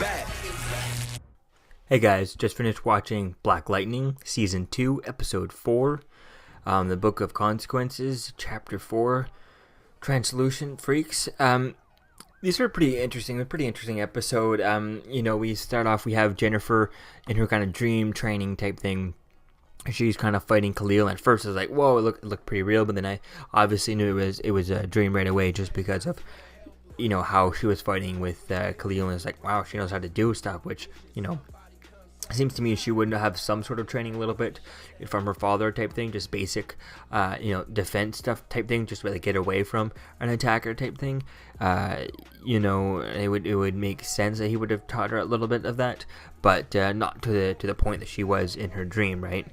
back. Hey guys, just finished watching Black Lightning, Season 2, Episode 4, the Book of Consequences, Chapter 4, Translucent Freaks. These are pretty interesting episode. We start off, we have Jennifer in her kind of dream training type thing. She's kind of fighting Khalil. At first, I was like, whoa, it looked pretty real, but then I obviously knew it was a dream right away just because of, how she was fighting with Khalil, and it's like, wow, she knows how to do stuff, which, it seems to me she would have some sort of training a little bit from her father type thing, just basic, defense stuff type thing, just really get away from an attacker type thing. It would make sense that he would have taught her a little bit of that, but not to the point that she was in her dream, right?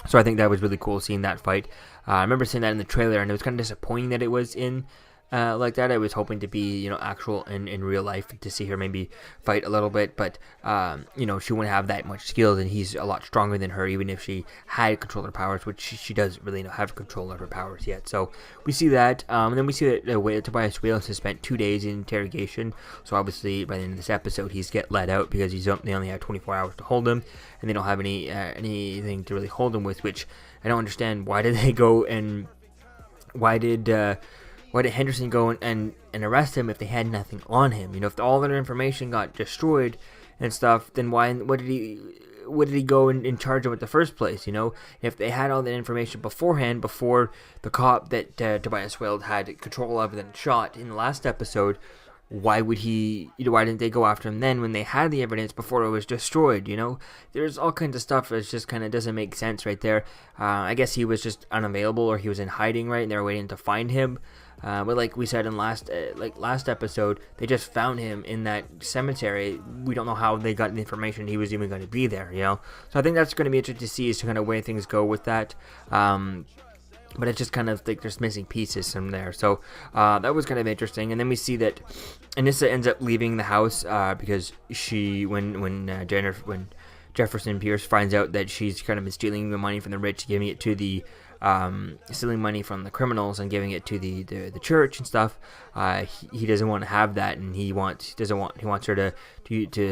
So I think that was really cool seeing that fight. I remember seeing that in the trailer, and it was kind of disappointing that it was in like that. I was hoping to be, actual in real life to see her maybe fight a little bit, but, she wouldn't have that much skills, and he's a lot stronger than her, even if she had control of her powers, which she doesn't really have control of her powers yet. So we see that, and then we see that Tobias Whales has spent 2 days in interrogation, so obviously by the end of this episode he's get let out because they only have 24 hours to hold him, and they don't have anything to really hold him with, which I don't understand. Why did they go and why did Henderson go and arrest him if they had nothing on him? If all their information got destroyed and stuff, then what did he go and charge him in the first place? If they had all that information beforehand, before the cop that Tobias Whale had control of and then shot in the last episode, why didn't they go after him then when they had the evidence before it was destroyed? There's all kinds of stuff that just kind of doesn't make sense right there. I guess he was just unavailable, or he was in hiding, right, and they were waiting to find him. But like we said in last episode, they just found him in that cemetery. We don't know how they got the information he was even going to be there, So I think that's going to be interesting to see as to kind of where things go with that. But it's just kind of like there's missing pieces from there. So that was kind of interesting. And then we see that Anissa ends up leaving the house because when Jefferson Pierce finds out that she's kind of been stealing the money from the rich, giving it to the stealing money from the criminals and giving it to the church and stuff. He doesn't want to have that, and he wants her to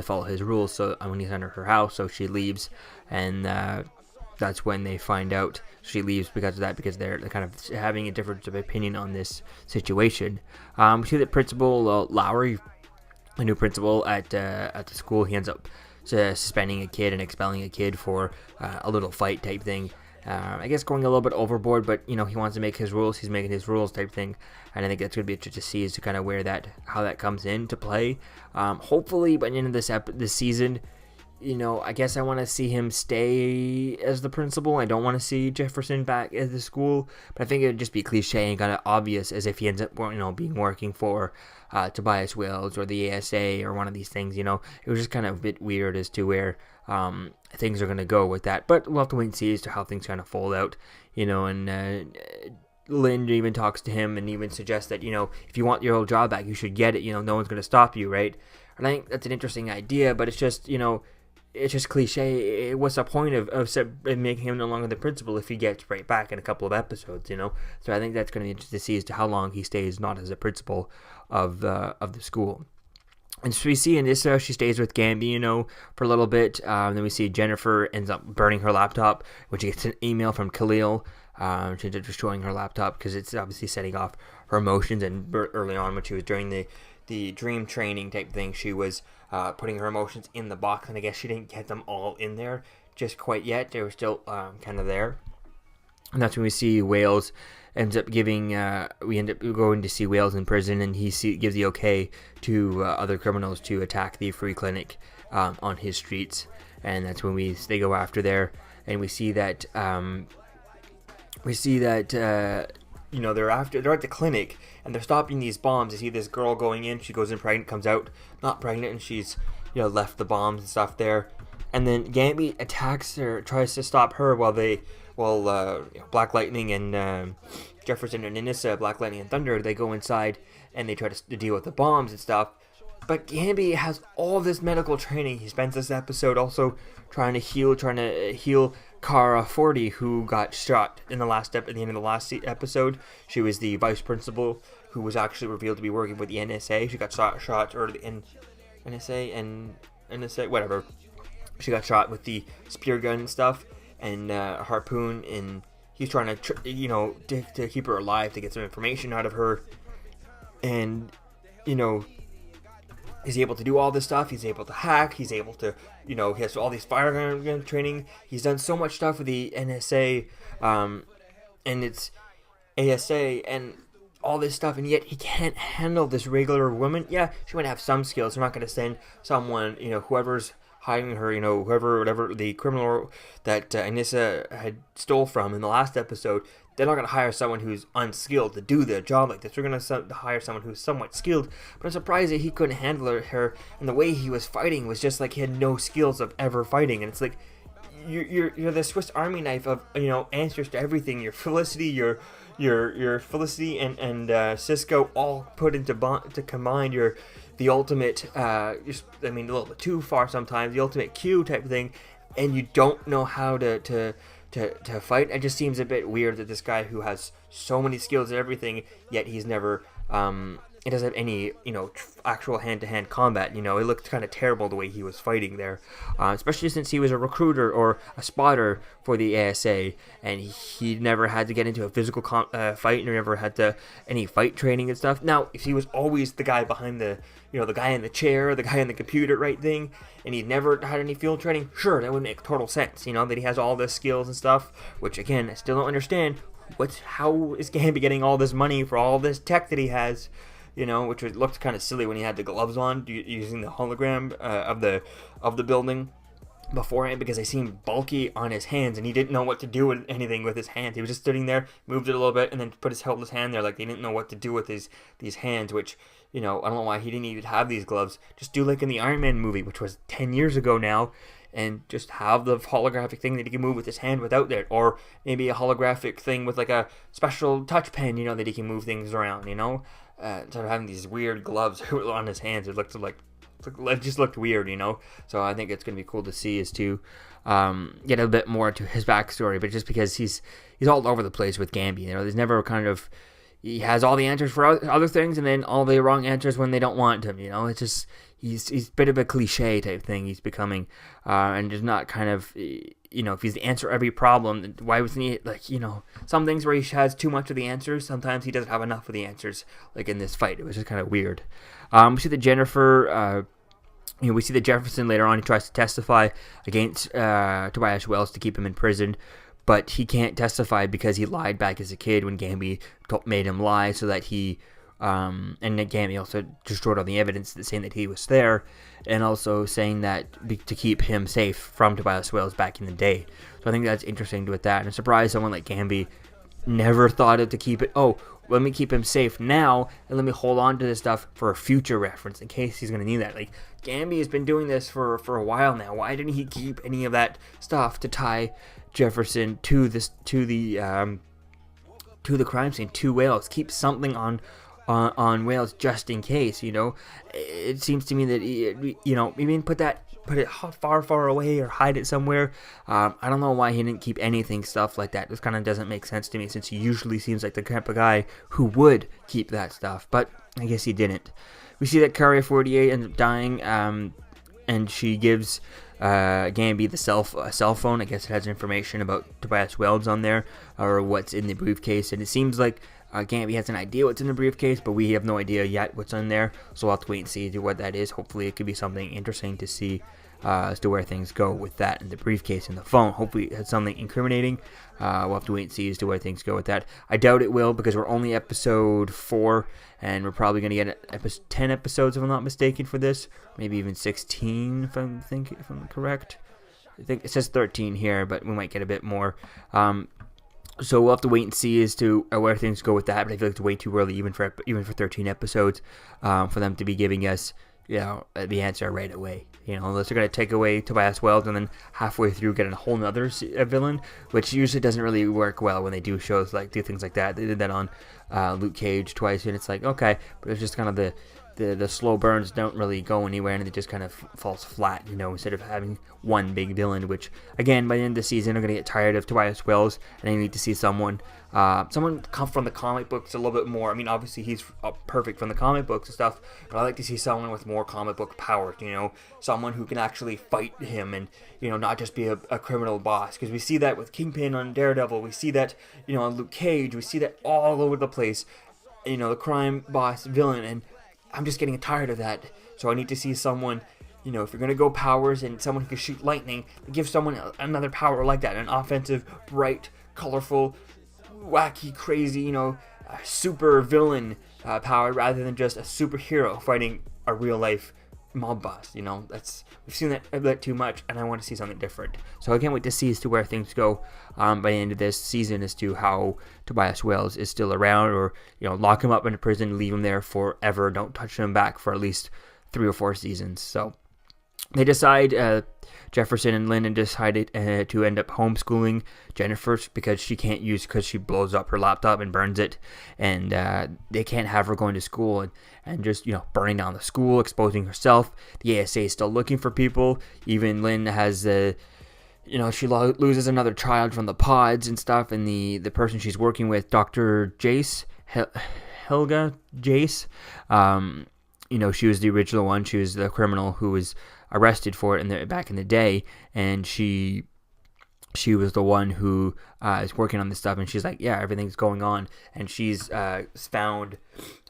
follow his rules. So when he's under her house, so she leaves, and that's when they find out she leaves because of that, because they're kind of having a difference of opinion on this situation. We see that Principal Lowry, a new principal at the school, he ends up suspending a kid and expelling a kid for a little fight type thing. I guess going a little bit overboard, but he wants to make his rules. He's making his rules type thing, and I think that's going to be interesting to see as to kind of how that comes into play. Hopefully, by the end of this season, I guess I want to see him stay as the principal. I don't want to see Jefferson back at the school, but I think it would just be cliche and kind of obvious as if he ends up, being working for Tobias Wales or the ASA or one of these things. It was just kind of a bit weird as to where things are going to go with that, but we'll have to wait and see as to how things kind of fold out, and Lynn even talks to him and even suggests that, if you want your old job back, you should get it, no one's going to stop you, right? And I think that's an interesting idea, but it's just, it's just cliche. What's the point of making him no longer the principal if he gets right back in a couple of episodes, So I think that's going to be interesting to see as to how long he stays not as a principal of the school. And so we see Anissa, she stays with Gambi, for a little bit. Then we see Jennifer ends up burning her laptop, when she gets an email from Khalil. She ends up destroying her laptop because it's obviously setting off her emotions. And early on, when she was during the dream training type thing, she was putting her emotions in the box, and I guess she didn't get them all in there just quite yet. They were still kind of there. And that's when we see Wales ends up giving, we end up going to see Wales in prison, and he gives the okay to other criminals to attack the free clinic on his streets. And that's when they go after there, and we see that they're at the clinic, and they're stopping these bombs. You see this girl going in, she goes in pregnant, comes out not pregnant, and she's left the bombs and stuff there. And then Gambi attacks her, tries to stop her while Black Lightning and Jefferson and Anissa, Black Lightning and Thunder, they go inside and they try to deal with the bombs and stuff. But Gambi has all this medical training. He spends this episode also trying to heal Kara 40, who got shot at the end of the last episode. She was the vice principal who was actually revealed to be working with the NSA. She got shot early in NSA and NSA, whatever. She got shot with the spear gun and stuff, and a harpoon, and he's trying to, to keep her alive, to get some information out of her. And, he's able to do all this stuff. He's able to hack. He's able to, he has all these firearm training. He's done so much stuff with the NSA, and it's ASA, and all this stuff, and yet he can't handle this regular woman. Yeah, she might have some skills. They're not going to send someone, whoever's hiding her, whatever the criminal that Anissa had stole from in the last episode. They're not going to hire someone who's unskilled to do their job like this. They're going to hire someone who's somewhat skilled. But I'm surprised that he couldn't handle her, and the way he was fighting was just like he had no skills of ever fighting. And it's like you're the Swiss Army knife of answers to everything. Your Felicity, your Felicity and Cisco all put into to combine. You're the ultimate, a little bit too far sometimes. The ultimate Q type of thing, and you don't know how to fight. It just seems a bit weird that this guy who has so many skills and everything, yet he's never it doesn't have any actual hand-to-hand combat. It looked kind of terrible the way he was fighting there, especially since he was a recruiter or a spotter for the ASA, and he never had to get into a physical fight, and never had any fight training and stuff. Now, if he was always the guy behind the the guy in the chair, the guy in the computer right thing, and he never had any field training, sure, that would make total sense, that he has all the skills and stuff, which again, I still don't understand. How is Gambi getting all this money for all this tech that he has? Which looked kind of silly when he had the gloves on, using the hologram of the building beforehand, because they seemed bulky on his hands, and he didn't know what to do with anything with his hands. He was just sitting there, moved it a little bit, and then put his helpless hand there, like he didn't know what to do with these hands. Which I don't know why he didn't even have these gloves. Just do like in the Iron Man movie, which was 10 years ago now, and just have the holographic thing that he can move with his hand without that, or maybe a holographic thing with like a special touch pen, that he can move things around, instead of having these weird gloves on his hands. It just looked weird, So I think it's going to be cool to see is to get a bit more to his backstory, but just because he's all over the place with Gambi, there's never he has all the answers for other things, and then all the wrong answers when they don't want him. It's just he's a bit of a cliche type thing he's becoming, and just not if he's the answer to every problem, then why wasn't he some things where he has too much of the answers. Sometimes he doesn't have enough of the answers. Like in this fight, it was just kind of weird. We see that Jennifer. We see that Jefferson later on, he tries to testify against Tobias Wells to keep him in prison, but he can't testify because he lied back as a kid when Gambi made him lie, so that he and then Gambi also destroyed all the evidence saying that he was there, and also saying that to keep him safe from Tobias Wells back in the day. So I think that's interesting with that, and I'm surprised someone like Gambi never thought of to keep it. Oh, let me keep him safe now, and let me hold on to this stuff for a future reference in case he's going to need that. Like, Gambi has been doing this for a while now. Why didn't he keep any of that stuff to tie Jefferson to the crime scene, to Wales? Keep something on Wales just in case. It seems to me that he didn't put it far away or hide it somewhere. I don't know why he didn't keep anything stuff like that. This kind of doesn't make sense to me, since he usually seems like the type of guy who would keep that stuff, but I guess he didn't. We see that Carrier 48 ends up dying, and she gives Gambi a cell phone. I guess it has information about Tobias Wells on there, or what's in the briefcase, and it seems like Gambi has an idea what's in the briefcase, but we have no idea yet what's in there, so we'll have to wait and see what that is. Hopefully it could be something interesting to see as to where things go with that in the briefcase and the phone. Hopefully it's something incriminating. We'll have to wait and see as to where things go with that. I doubt it will, because we're only episode 4, and we're probably going to get 10 episodes if I'm not mistaken for this, maybe even 16 if I'm correct. I think it says 13 here, but we might get a bit more. So we'll have to wait and see as to where things go with that. But I feel like it's way too early, even for 13 episodes, for them to be giving us, the answer right away. Unless they're going to take away Tobias Wells and then halfway through get a whole nother villain, which usually doesn't really work well when they do shows do things like that. They did that on Luke Cage twice, and it's like, okay, but it's just kind of the slow burns don't really go anywhere, and it just kind of falls flat, instead of having one big villain, which, again, by the end of the season, I'm going to get tired of Tobias Wells, and I need to see someone come from the comic books a little bit more. I mean, obviously, he's perfect from the comic books and stuff, but I like to see someone with more comic book powers, someone who can actually fight him and, not just be a criminal boss, because we see that with Kingpin on Daredevil, we see that, on Luke Cage, we see that all over the place, the crime boss villain, and I'm just getting tired of that. So I need to see someone, if you're going to go powers and someone who can shoot lightning, give someone another power like that. An offensive, bright, colorful, wacky, crazy, super villain power rather than just a superhero fighting a real life mob boss. We've seen that a bit too much, and I want to see something different. So I can't wait to see as to where things go by the end of this season, as to how Tobias Wells is still around, or lock him up in a prison, leave him there forever, don't touch him back for at least 3 or 4 seasons. So they decide, Jefferson and Lynn decided to end up homeschooling Jennifer because she blows up her laptop and burns it, and they can't have her going to school and just, burning down the school, exposing herself. The ASA is still looking for people. Even Lynn has, she loses another child from the pods and stuff, and the person she's working with, Dr. Jace, Helga Jace, she was the original one. She was the criminal who was arrested for it back in the day, and she was the one who is working on this stuff, and she's like, yeah, everything's going on, and she's found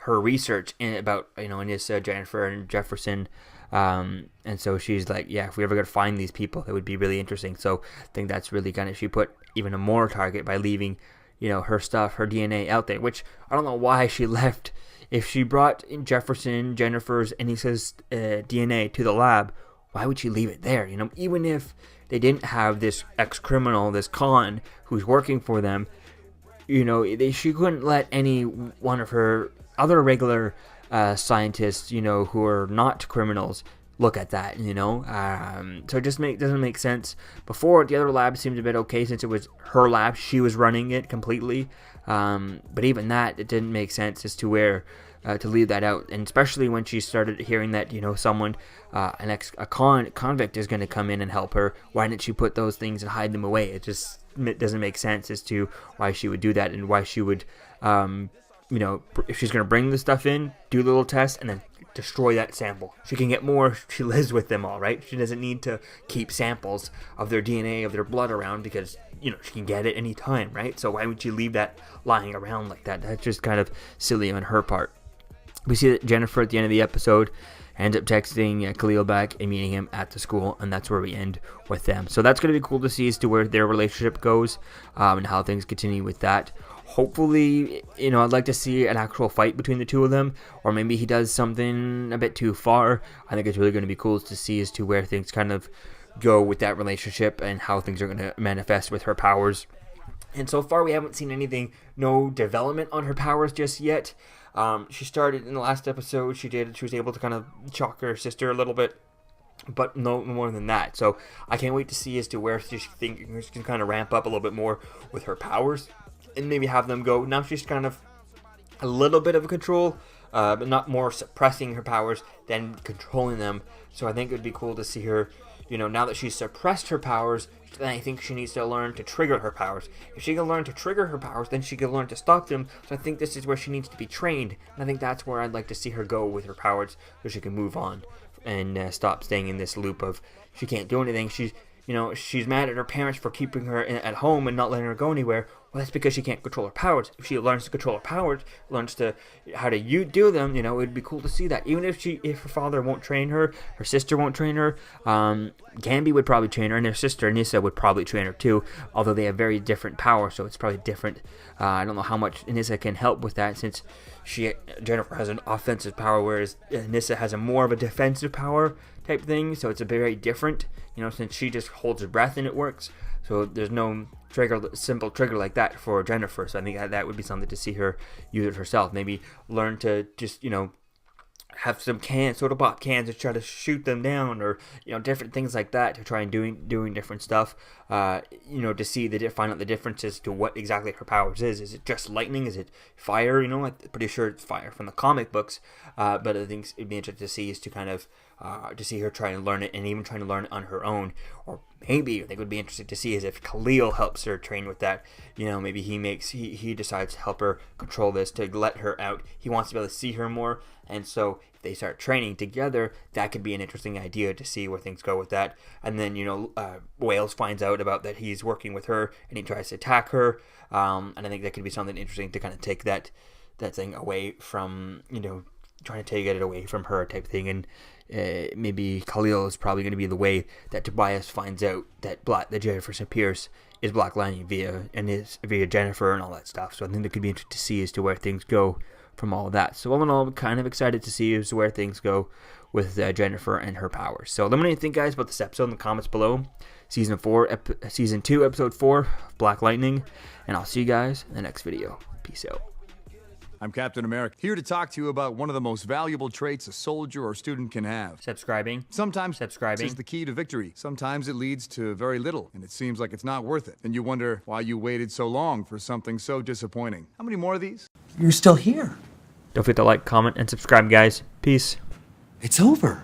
her research about Anissa, Jennifer, and Jefferson, and so she's like, yeah, if we ever got to find these people, it would be really interesting. So I think that's really she put even a more target by leaving her stuff, her DNA out there, which I don't know why she left. If she brought in Jefferson, Jennifer's, and Anissa's DNA to the lab, why would she leave it there? Even if they didn't have this ex-criminal, this con, who's working for them, she couldn't let any one of her other regular scientists, who are not criminals, look at that, so it just doesn't make sense. Before, the other lab seemed a bit okay since it was her lab, she was running it completely, but even that, it didn't make sense as to where to leave that out, and especially when she started hearing that someone, a convict is going to come in and help her. Why didn't she put those things and hide them away? It doesn't make sense as to why she would do that, and why she would, if she's going to bring the stuff in, do the little test, and then destroy that sample. She can get more. She lives with them all, right? She doesn't need to keep samples of their DNA, of their blood around, because she can get it anytime, right? So why would you leave that lying around like that? That's just kind of silly on her part. We see that Jennifer at the end of the episode ends up texting Khalil back and meeting him at the school, and that's where we end with them. So that's going to be cool to see as to where their relationship goes, and how things continue with that. Hopefully, I'd like to see an actual fight between the two of them, or maybe he does something a bit too far. I think it's really going to be cool to see as to where things kind of go with that relationship, and how things are going to manifest with her powers. And so far, we haven't seen anything, no development on her powers just yet. She started in the last episode, she was able to kind of shock her sister a little bit, but no more than that. So I can't wait to see as to where she can kind of ramp up a little bit more with her powers, and maybe have them go. Now she's kind of a little bit of control, but not more suppressing her powers than controlling them. So I think it would be cool to see her, now that she's suppressed her powers, then I think she needs to learn to trigger her powers. If she can learn to trigger her powers, then she can learn to stop them. So I think this is where she needs to be trained. And I think that's where I'd like to see her go with her powers, so she can move on and stop staying in this loop of she can't do anything. She's mad at her parents for keeping her at home and not letting her go anywhere. Well, that's because she can't control her powers. If she learns to control her powers, learns to how to do them, it'd be cool to see that. Even if her father won't train her, her sister won't train her, Gambi would probably train her, and her sister Anissa would probably train her too, although they have very different powers, so it's probably different. I don't know how much Anissa can help with that, since Jennifer has an offensive power, whereas Anissa has a more of a defensive power type thing, so it's a very different, since she just holds her breath and it works. So there's no simple trigger like that for Jennifer. So I think that would be something to see her use it herself. Maybe learn to just, have some soda pop cans to try to shoot them down, or different things like that to try and doing different stuff. To see find out the differences to what exactly her powers is. Is it just lightning? Is it fire? I'm pretty sure it's fire from the comic books. But I think it'd be interesting to see is to kind of to see her try and learn it, and even trying to learn it on her own. Or maybe I think it would be interesting to see is if Khalil helps her train with that. Maybe he decides to help her control this, to let her out. He wants to be able to see her more, and so if they start training together, that could be an interesting idea to see where things go with that. And then Wales finds out about that he's working with her, and he tries to attack her. And I think that could be something interesting to kind of take that thing away from trying to take it away from her type thing. And maybe Khalil is probably going to be the way that Tobias finds out that Jennifer Pierce is Black Lightning via Jennifer and all that stuff. So I think that could be interesting to see as to where things go from all of that. So all in all, I'm kind of excited to see as to where things go with Jennifer and her powers. So let me know what you think, guys, about this episode in the comments below. Season 2, Episode 4 of Black Lightning. And I'll see you guys in the next video. Peace out. I'm Captain America, here to talk to you about one of the most valuable traits a soldier or student can have. Subscribing. Sometimes subscribing is the key to victory. Sometimes it leads to very little, and it seems like it's not worth it. And you wonder why you waited so long for something so disappointing. How many more of these? You're still here. Don't forget to like, comment, and subscribe, guys. Peace. It's over.